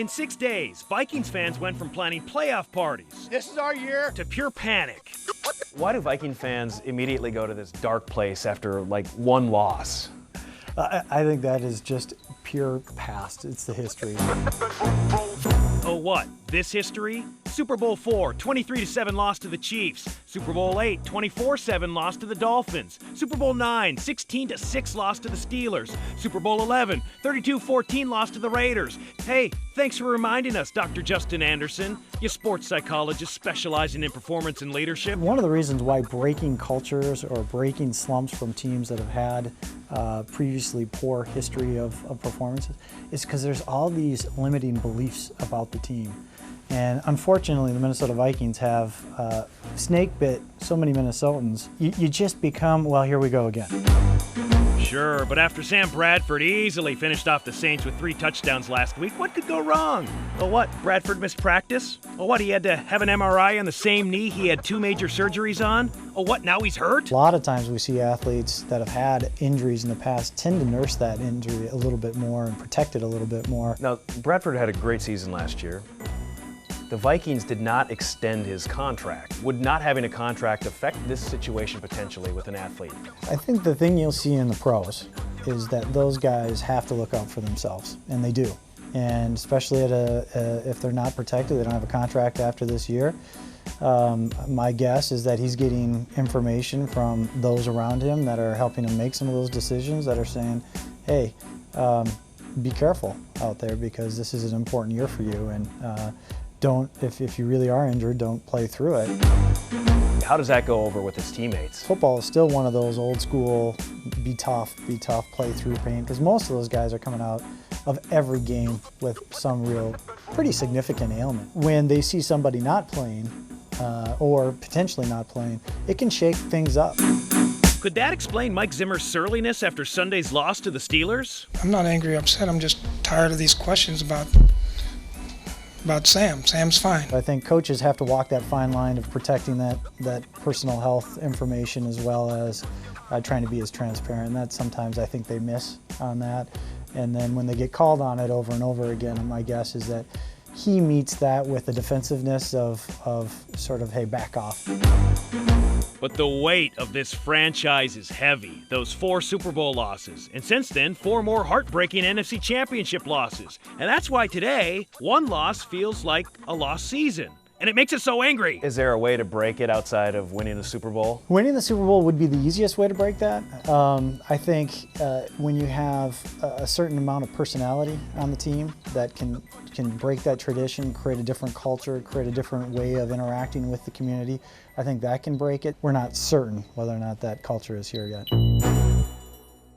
In 6 days, Vikings fans went from planning playoff parties This is our year. to pure panic. Why do Viking fans immediately go to this dark place after like one loss? I think that is just pure past. It's the history. Oh, what? This history? Super Bowl IV, 23-7 loss to the Chiefs. Super Bowl VIII, 24-7 loss to the Dolphins. Super Bowl IX, 16-6 loss to the Steelers. Super Bowl XI, 32-14 loss to the Raiders. Hey, thanks for reminding us, Dr. Justin Anderson. You sports psychologist specializing in performance and leadership. One of the reasons why breaking cultures or breaking slumps from teams that have had previously poor history of performances is because there's all these limiting beliefs about the team. And unfortunately, the Minnesota Vikings have snake bit so many Minnesotans. You just become, well, here we go again. Sure, but after Sam Bradford easily finished off the Saints with 3 touchdowns last week, what could go wrong? Oh, what? Bradford missed practice? Oh, what? He had to have an MRI on the same knee he had 2 major surgeries on? Oh, what? Now he's hurt? A lot of times we see athletes that have had injuries in the past tend to nurse that injury a little bit more and protect it a little bit more. Now, Bradford had a great season last year. The Vikings did not extend his contract. Would not having a contract affect this situation potentially with an athlete? I think the thing you'll see in the pros is that those guys have to look out for themselves, and they do. And especially if they're not protected, they don't have a contract after this year. My guess is that he's getting information from those around him that are helping him make some of those decisions, that are saying, hey, be careful out there because this is an important year for you. And if you really are injured, don't play through it. How does that go over with his teammates? Football is still one of those old school, be tough, play through pain, because most of those guys are coming out of every game with some real, pretty significant ailment. When they see somebody not playing, or potentially not playing, it can shake things up. Could that explain Mike Zimmer's surliness after Sunday's loss to the Steelers? I'm not angry or upset. I'm just tired of these questions about Sam. Sam's fine. I think coaches have to walk that fine line of protecting that personal health information as well as trying to be as transparent. And that sometimes I think they miss on that. And then when they get called on it over and over again, my guess is that he meets that with the defensiveness of sort of, hey, back off. But the weight of this franchise is heavy. Those 4 Super Bowl losses. And since then, 4 more heartbreaking NFC Championship losses. And that's why today, 1 loss feels like a lost season. And it makes us so angry. Is there a way to break it outside of winning the Super Bowl? Winning the Super Bowl would be the easiest way to break that. I think when you have a certain amount of personality on the team that can break that tradition, create a different culture, create a different way of interacting with the community, I think that can break it. We're not certain whether or not that culture is here yet.